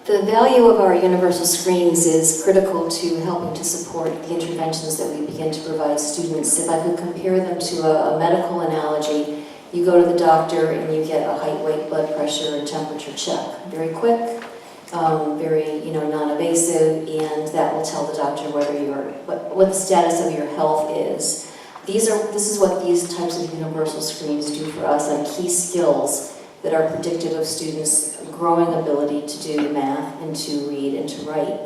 The value of our universal screens is critical to helping to support the interventions that we begin to provide students. If I could compare them to a medical analogy, you go to the doctor and you get a height, weight, blood pressure, and temperature check. Very quick, very non-invasive, and that will tell the doctor whether what the status of your health is. This is what these types of universal screens do for us on key skills that are predictive of students' growing ability to do math and to read and to write.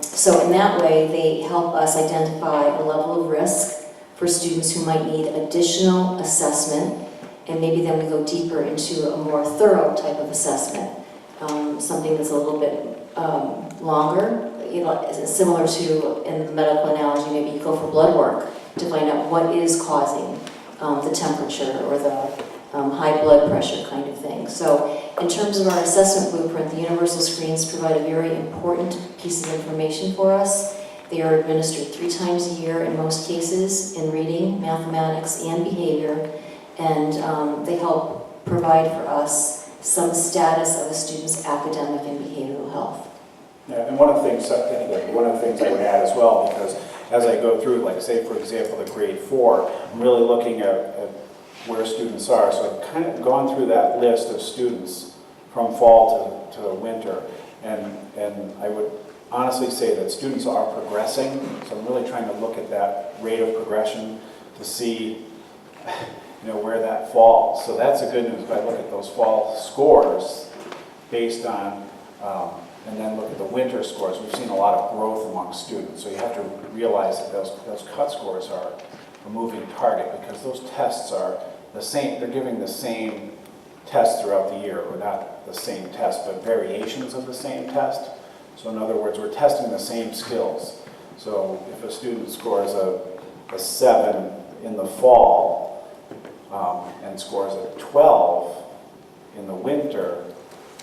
So in that way, they help us identify a level of risk for students who might need additional assessment, and maybe then we go deeper into a more thorough type of assessment, something that's a little bit longer, similar to, in the medical analogy, maybe you go for blood work to find out what is causing the temperature or the high blood pressure kind of thing. So in terms of our assessment blueprint, the universal screens provide a very important piece of information for us. They are administered 3 times a year in most cases in reading, mathematics, and behavior, and they help provide for us some status of a student's academic and behavioral health. Yeah, and one of the things I would add as well, because as I go through, like say for example the grade 4, I'm really looking at where students are. So I've kind of gone through that list of students from fall to winter, and I would honestly say that students are progressing. So I'm really trying to look at that rate of progression to see where that falls. So that's a good news. If I look at those fall scores based on and then look at the winter scores, we've seen a lot of growth among students. So you have to realize that those cut scores are a moving target, because those tests are the same. They're giving the same test throughout the year, or not the same test, but variations of the same test. So in other words, we're testing the same skills. So if a student scores a 7 in the fall and scores a 12 in the winter,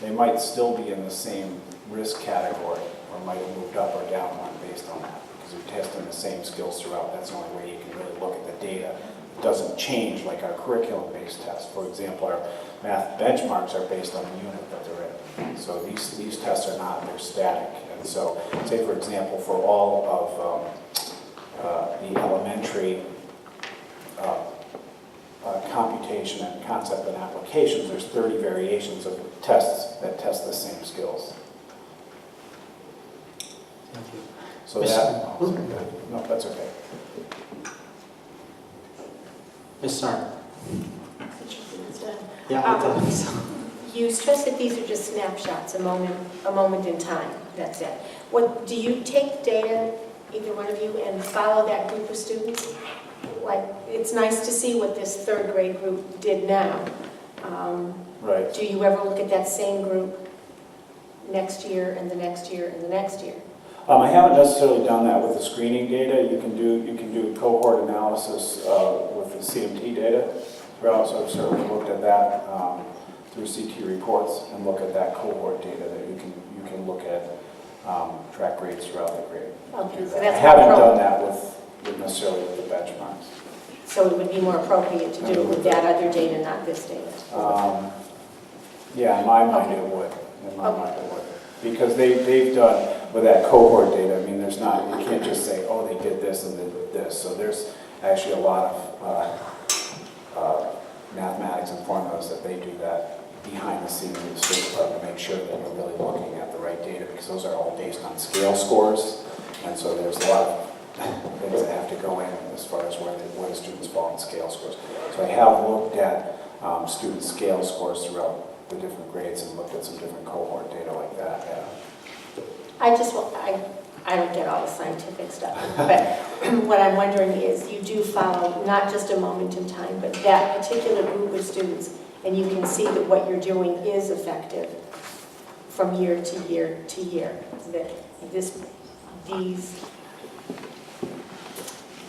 they might still be in the same risk category, or might have moved up or down one based on that, because we're testing the same skills throughout. That's the only way you can really look at the data. It doesn't change like our curriculum-based tests. For example, our math benchmarks are based on the unit that they're in. So these tests are not, they're static. And so, say for example, for all of the elementary computation and concept and applications, there's 30 variations of tests that test the same skills. Thank you. So that, no, that's okay. Ms. Sarn. You stress that these are just snapshots, a moment in time. That's it. What do you take data, either one of you, and follow that group of students? Like, it's nice to see what this 3rd grade group did now. Right. Do you ever look at that same group next year and the next year and the next year? I haven't necessarily done that with the screening data. You can do cohort analysis with the CMT data. So I've certainly looked at that through CT reports, and look at that cohort data that you can look at track grades throughout the grade. Okay, so I that's haven't done that necessarily with the benchmarks. So it would be more appropriate to do it with that other data, not this data? Yeah, in my mind it would. In my mind it would. Because they've done, with that cohort data, I mean, there's not, you can't just say, oh, they did this and they did this. So there's actually a lot of mathematics and formulas that they do that behind the scenes in the State Department to make sure that you're really looking at the right data, because those are all based on scale scores. And so there's a lot of things that have to go in as far as where the students fall in scale scores. So I have looked at student scale scores throughout the different grades and looked at some different cohort data like that. Yeah. I don't get all the scientific stuff, but what I'm wondering is you do follow not just a moment in time, but that particular group of students, and you can see that what you're doing is effective from year to year to year. That these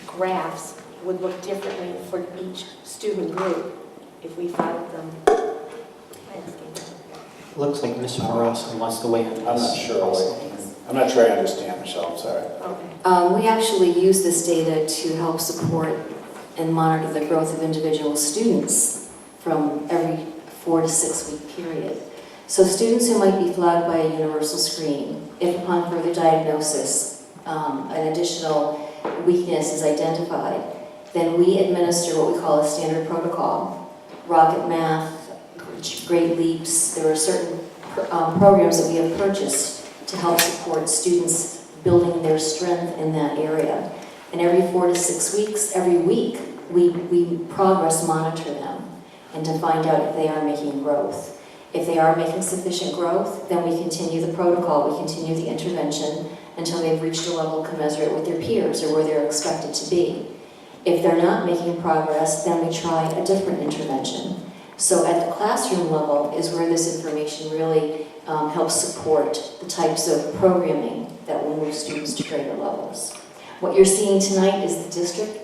graphs would look differently for each student group if we followed them. Looks like Mr. Morales wants to weigh in. I'm not sure. I'm not sure I understand, Michelle. I'm sorry. Okay. We actually use this data to help support and monitor the growth of individual students from every 4 to 6 week period. So students who might be flagged by a universal screen, if upon further diagnosis, an additional weakness is identified, then we administer what we call a standard protocol. Rocket Math, Great Leaps, there are certain programs that we have purchased to help support students building their strength in that area. And every 4 to 6 weeks, every week, we progress monitor them and to find out if they are making growth. If they are making sufficient growth, then we continue the protocol, we continue the intervention until they've reached a level commensurate with their peers or where they're expected to be. If they're not making progress, then we try a different intervention. So at the classroom level is where this information really helps support the types of programming that will move students to greater levels. What you're seeing tonight is the district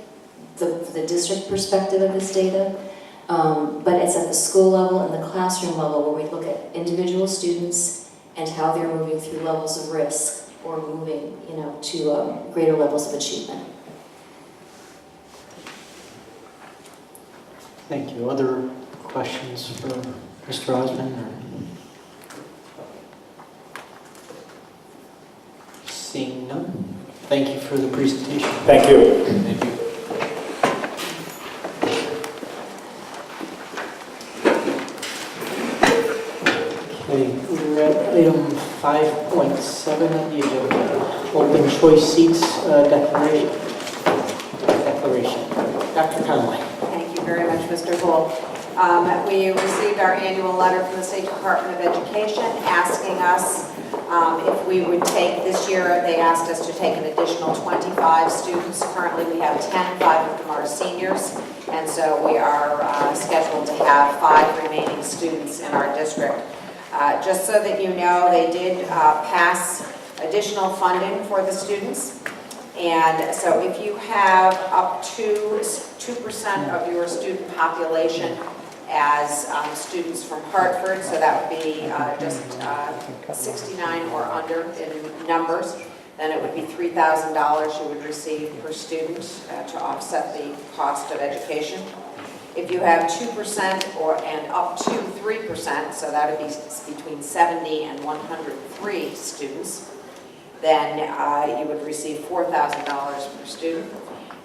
perspective of this data, but it's at the school level and the classroom level where we look at individual students and how they're moving through levels of risk or moving, to greater levels of achievement. Thank you. Other questions for Mr. Osmond? Seeing none. Thank you for the presentation. Thank you. Thank you. Okay, we're at item 5.7 on the agenda. Open choice seats declaration. Dr. Conway. Thank you very much, Mr. Gould. We received our annual letter from the State Department of Education asking us if we would take, this year they asked us to take an additional 25 students. Currently we have 10, 5 of them are seniors, and so we are scheduled to have 5 remaining students in our district. Just so that you know, they did pass additional funding for the students. And so if you have up to 2% of your student population as students from Hartford, so that would be just 69 or under in numbers, then it would be $3,000 you would receive per student to offset the cost of education. If you have 2% and up to 3%, so that would be between 70 and 103 students, then you would receive $4,000 per student.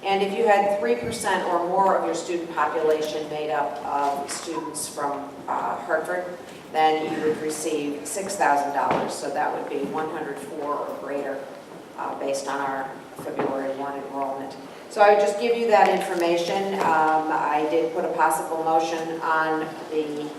And if you had 3% or more of your student population made up of students from Hartford, then you would receive $6,000. So that would be 104 or greater based on our February 1 enrollment. So I would just give you that information. I did put a possible motion on the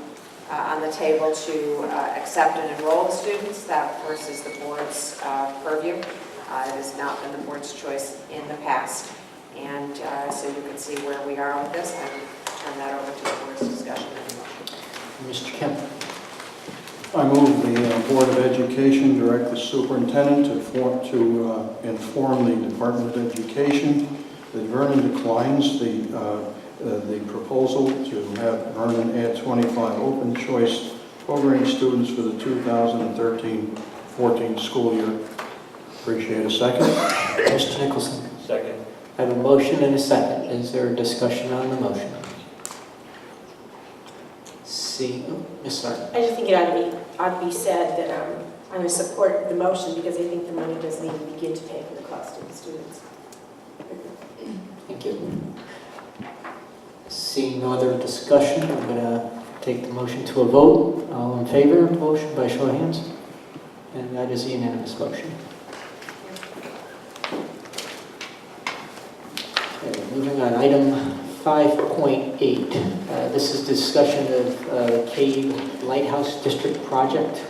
table to accept and enroll the students. That, of course, is the board's purview. It has not been the board's choice in the past. And so you can see where we are with this and turn that over to the board's discussion. Mr. Kemp. I move the Board of Education direct the superintendent to inform the Department of Education that Vernon declines the proposal to have Vernon add 25 open choice program students for the 2013-14 school year. Appreciate a second. Mr. Nicholson. Second. I have a motion and a second. Is there a discussion on the motion? Ms. Sark. I just think it ought to be said that I'm going to support the motion because I think the money doesn't even begin to pay for the cost of the students. Thank you. Seeing no other discussion, I'm going to take the motion to a vote. All in favor of the motion by show of hands? And that is a unanimous motion. Okay, moving on, item 5.8. This is discussion of the CABE Lighthouse District Project.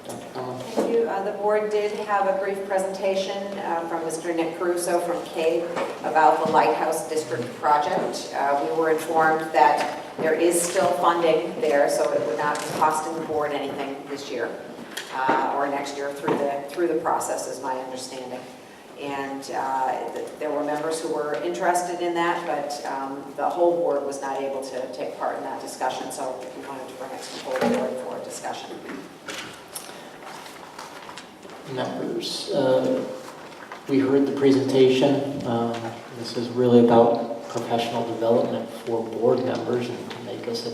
Dr. Conlon. Thank you. The board did have a brief presentation from Mr. Nick Caruso from CABE about the Lighthouse District Project. We were informed that there is still funding there, so it would not be costing the board anything this year or next year through the process, is my understanding. And there were members who were interested in that, but the whole board was not able to take part in that discussion, so we wanted to bring it to the full board for discussion. Members, we heard the presentation. This is really about professional development for board members and to make us a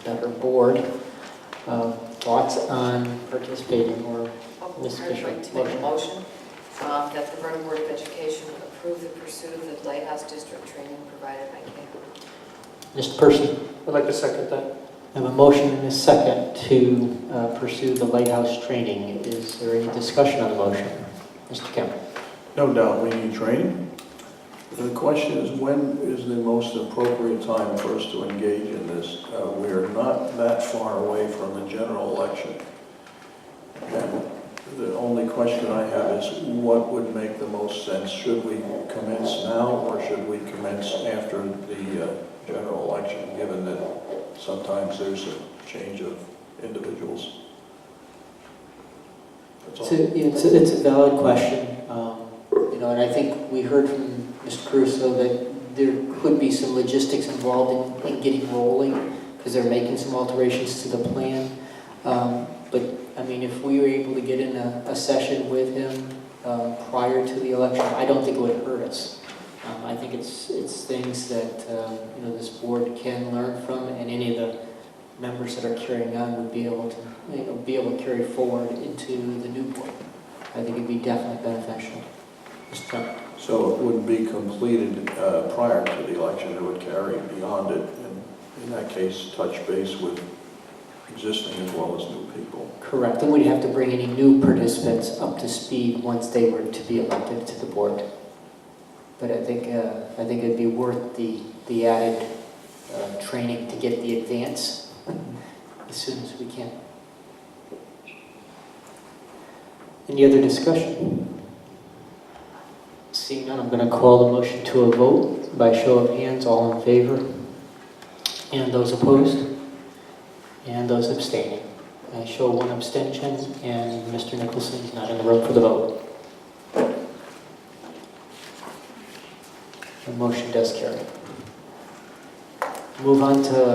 better board. thoughts on participating or Ms. I'd Fisher? like to make a motion that the Vernon Board of Education approve the pursuit of the Lighthouse District training provided by CABE. Mr. Percy? I'd like to second that. I have a motion and a second to pursue the Lighthouse training. Is there any discussion on the motion? Mr. Kemp? No doubt we need training. The question is, when is the most appropriate time for us to engage in this? We're not that far away from the general election. And the only question I have is, what would make the most sense? Should we commence now, or should we commence after the general election, given that sometimes there's a change of individuals? That's all. It's a valid question. And I think we heard from Mr. Caruso that there could be some logistics involved in getting rolling, because they're making some alterations to the plan. But, I mean, if we were able to get in a session with him prior to the election, I don't think it would hurt us. I think it's things that, this board can learn from, and any of the members that are carrying on would be able to carry forward into the new board. I think it'd be definitely beneficial. Mr. Trump. So it wouldn't be completed prior to the election, it would carry beyond it, and in that case, touch base with existing as well as new people. Correct, and we'd have to bring any new participants up to speed once they were to be elected to the board. But I think it'd be worth the added training to get the advance as soon as we can. Any other discussion? Seeing none, I'm going to call the motion to a vote by show of hands. All in favor? And those opposed? And those abstaining? I show one abstention, and Mr. Nicholson is not in the room for the vote. The motion does carry. Move on to